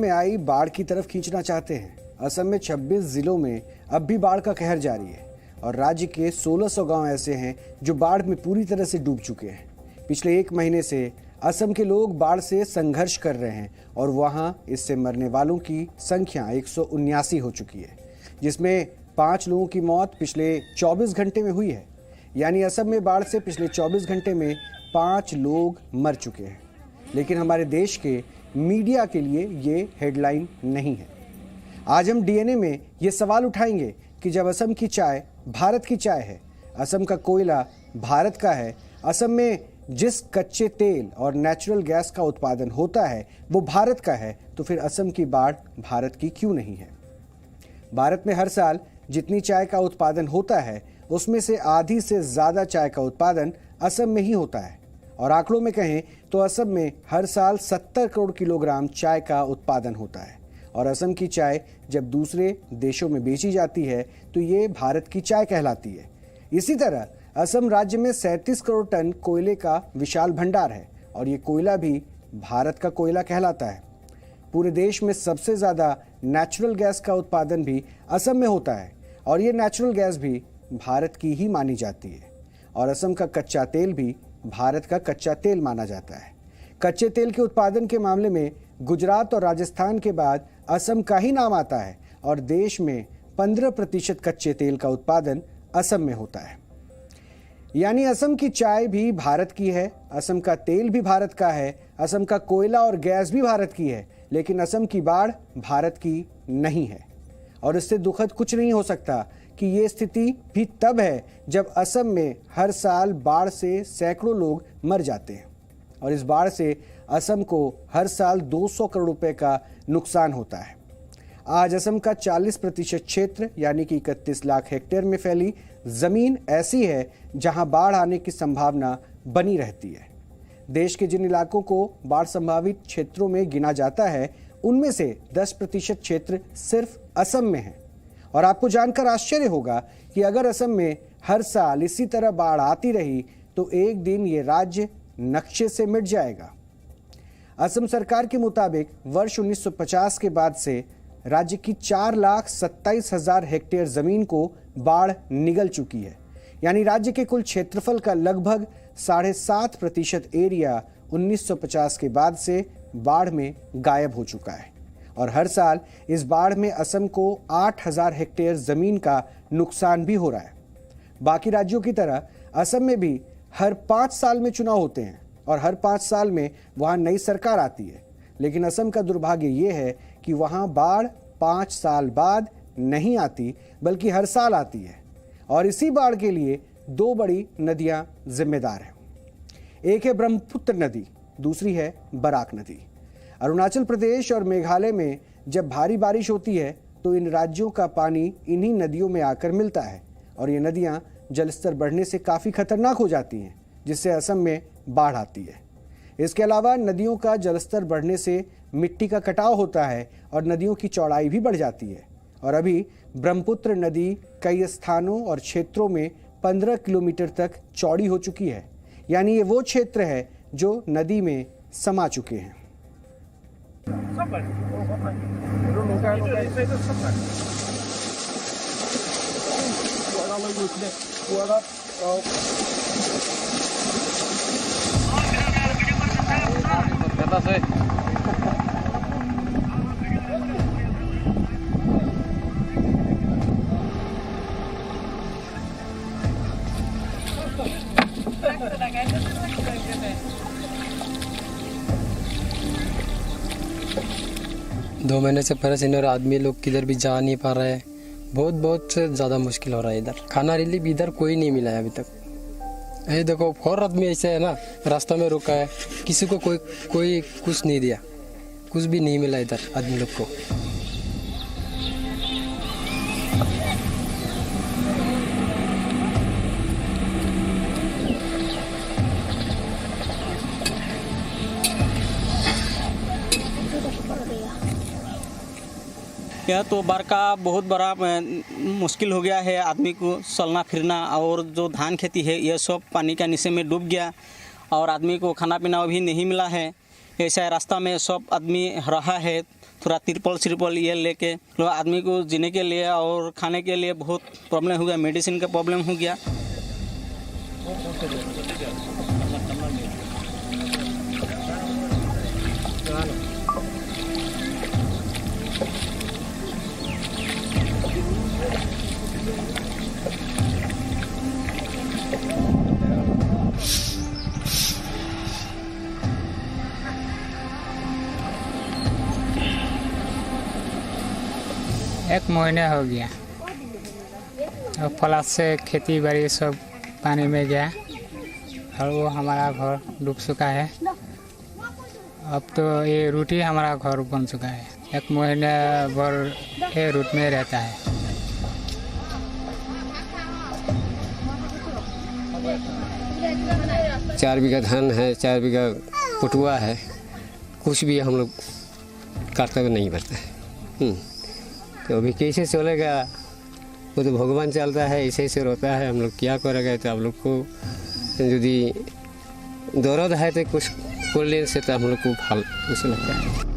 में आई बाढ़ की तरफ खींचना चाहते हैं। असम में 26 जिलों में अब भी बाढ़ का कहर जारी है और राज्य के 1600 गांव ऐसे हैं जो बाढ़ में पूरी तरह से डूब चुके हैं। पिछले एक महीने से असम के लोग बाढ़ से संघर्ष कर रहे हैं और वहां इससे मरने वालों की संख्या 179 हो चुकी है, जिसमें 5 लोगों की मौत पिछले 24 घंटे में हुई है। यानी असम में बाढ़ से पिछले 24 घंटे में 5 लोग मर चुके हैं। लेकिन हमारे देश के मीडिया के लिए ये हेडलाइन नहीं है। आज हम डीएनए में ये सवाल उठाएंगे कि जब असम की चाय भारत की चाय है, असम का कोयला भारत का है, असम में जिस कच्चे तेल और नेचुरल गैस का उत्पादन होता है वो भारत का है, तो फिर असम की बाढ़ भारत की क्यों नहीं है? भारत में हर साल जितनी चाय का उत्पादन होता है उसमें से आधी से ज्यादा चाय का उत्पादन असम में ही होता है और आंकड़ों में कहें तो असम में हर साल 70 करोड़ किलोग्राम चाय का उत्पादन होता है और असम की चाय जब दूसरे देशों में बेची जाती है तो ये भारत की चाय कहलाती है। इसी तरह असम राज्य में 37 करोड़ टन कोयले का विशाल भंडार है और ये कोयला भी भारत का कोयला कहलाता है। पूरे देश में सबसे ज्यादा नेचुरल गैस का उत्पादन भी असम में होता है और ये नेचुरल गैस भी भारत की ही मानी जाती है और असम का कच्चा तेल भी भारत का कच्चा तेल माना जाता है। कच्चे तेल के उत्पादन के मामले में गुजरात और राजस्थान के बाद असम का ही नाम आता है और देश में 15% कच्चे तेल का उत्पादन असम में होता है। यानी असम की चाय भी भारत की है, असम का तेल भी भारत का है, असम का कोयला और गैस भी भारत की है, लेकिन असम की बाढ़ भारत की नहीं है। और इससे दुखद कुछ नहीं हो सकता कि ये स्थिति भी तब है जब असम में हर साल बाढ़ से सैकड़ों लोग मर जाते हैं और इस बाढ़ से असम को हर साल 200 करोड़ रुपए का नुकसान होता है। आज असम का 40% क्षेत्र यानी कि 31 लाख हेक्टेयर में फैली जमीन ऐसी है जहां बाढ़ आने की संभावना बनी रहती है। देश के जिन इलाकों को बाढ़ संभावित क्षेत्रों में गिना जाता है उनमें से 10% क्षेत्र सिर्फ असम में है और आपको जानकर आश्चर्य होगा कि अगर असम में हर साल इसी तरह बाढ़ आती रही तो एक दिन ये राज्य नक्शे से मिट जाएगा। असम सरकार के मुताबिक वर्ष 1950 के बाद से राज्य की 4,27,000 हेक्टेयर जमीन को बाढ़ निगल चुकी है। यानी राज्य के कुल क्षेत्रफल का लगभग 7.5% एरिया 1950 के बाद से बाढ़ में गायब हो चुका है और हर साल इस बाढ़ में असम को 8,000 हेक्टेयर जमीन का नुकसान भी हो रहा है। बाकी राज्यों की तरह असम में भी हर 5 साल में चुनाव होते हैं और हर 5 साल में वहां नई सरकार आती है, लेकिन असम का दुर्भाग्य ये है कि वहां बाढ़ 5 साल बाद नहीं आती बल्कि हर साल आती है और इसी बाढ़ के लिए 2 बड़ी नदियां जिम्मेदार हैं। एक है ब्रह्मपुत्र नदी, दूसरी है बराक नदी। अरुणाचल प्रदेश और मेघालय में जब भारी बारिश होती है तो इन राज्यों का पानी इन्हीं नदियों में आकर मिलता है और ये नदियां जलस्तर बढ़ने से काफ़ी खतरनाक हो जाती हैं, जिससे असम में बाढ़ आती है। इसके अलावा नदियों का जलस्तर बढ़ने से मिट्टी का कटाव होता है और नदियों की चौड़ाई भी बढ़ जाती है और अभी ब्रह्मपुत्र नदी कई स्थानों और क्षेत्रों में 15 किलोमीटर तक चौड़ी हो चुकी है। यानी ये वो क्षेत्र है जो नदी में समा चुके हैं। दो महीने से परेशान और आदमी लोग किधर भी जा नहीं पा रहे हैं। बहुत ज़्यादा मुश्किल हो रहा है। इधर खाना रिलीफ इधर कोई नहीं मिला है अभी तक। ये देखो और आदमी ऐसे है ना, रास्ता में रुका है, किसी को कोई कुछ नहीं दिया, कुछ भी नहीं मिला इधर आदमी लोग को। यह तो बाढ़ का बहुत बड़ा मुश्किल हो गया है, आदमी को चलना फिरना, और जो धान खेती है यह सब पानी के नीचे में डूब गया और आदमी को खाना पीना भी नहीं मिला है। ऐसा रास्ता में सब आदमी रहा है, थोड़ा तिरपल ये लेके लोग आदमी को जीने के लिए और खाने के लिए बहुत प्रॉब्लम हो गया, मेडिसिन का प्रॉब्लम हो गया। एक महीने हो गया और फ्लड से खेती बाड़ी सब पानी में गया और वो हमारा घर डूब चुका है। अब तो ये रूट ही हमारा घर बन चुका है। एक महीने भर ये रूट में रहता है। चार बीघा धान है, 4 बीघा पटुआ है, कुछ भी हम लोग कर्तव्य नहीं करते हैं। तो अभी कैसे चलेगा वो तो भगवान चलता है, ऐसे ऐसे रोता है, हम लोग क्या करेंगे। तो आप लोग को यदि दर्द है तो कुछ कर लेने से तो हम लोग को फल उसे लगता है।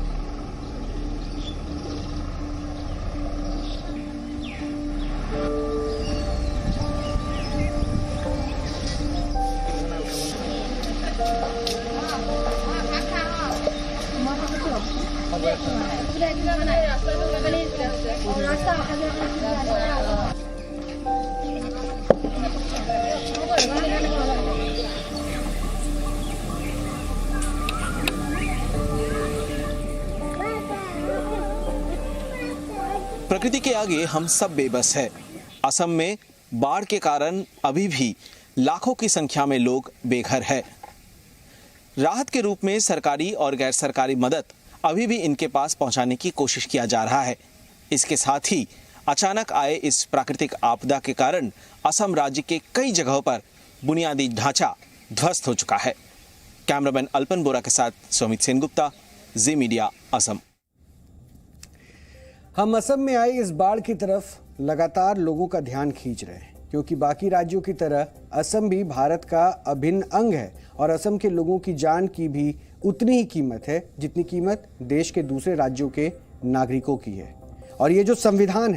प्रकृति के आगे हम सब बेबस है। असम में बाढ़ के कारण अभी भी लाखों की संख्या में लोग बेघर है। राहत के रूप में सरकारी और गैर सरकारी मदद अभी भी इनके पास पहुंचाने की कोशिश किया जा रहा है। इसके साथ ही अचानक आए इस प्राकृतिक आपदा के कारण असम राज्य के कई जगहों पर बुनियादी ढांचा ध्वस्त हो चुका है। कैमरामैन अल्पन बोरा के साथ सुमित सेनगुप्ता, जी मीडिया, असम। हम असम में आई इस बाढ़ की तरफ लगातार लोगों का ध्यान खींच रहे हैं, क्योंकि बाकी राज्यों की तरह असम भी भारत का अभिन्न अंग है और असम के लोगों की जान की भी उतनी ही कीमत है जितनी कीमत देश के दूसरे राज्यों के नागरिकों की है। और ये जो संविधान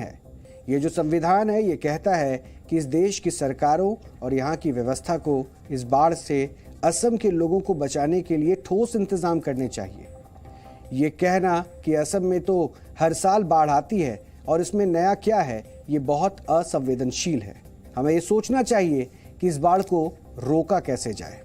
है ये कहता है कि इस देश की सरकारों और यहाँ की व्यवस्था को इस बाढ़ से असम के लोगों को बचाने के लिए ठोस इंतजाम करने चाहिए। ये कहना कि असम में तो हर साल बाढ़ आती है और इसमें नया क्या है, ये बहुत असंवेदनशील है। हमें ये सोचना चाहिए कि इस बाढ़ को रोका कैसे जाए।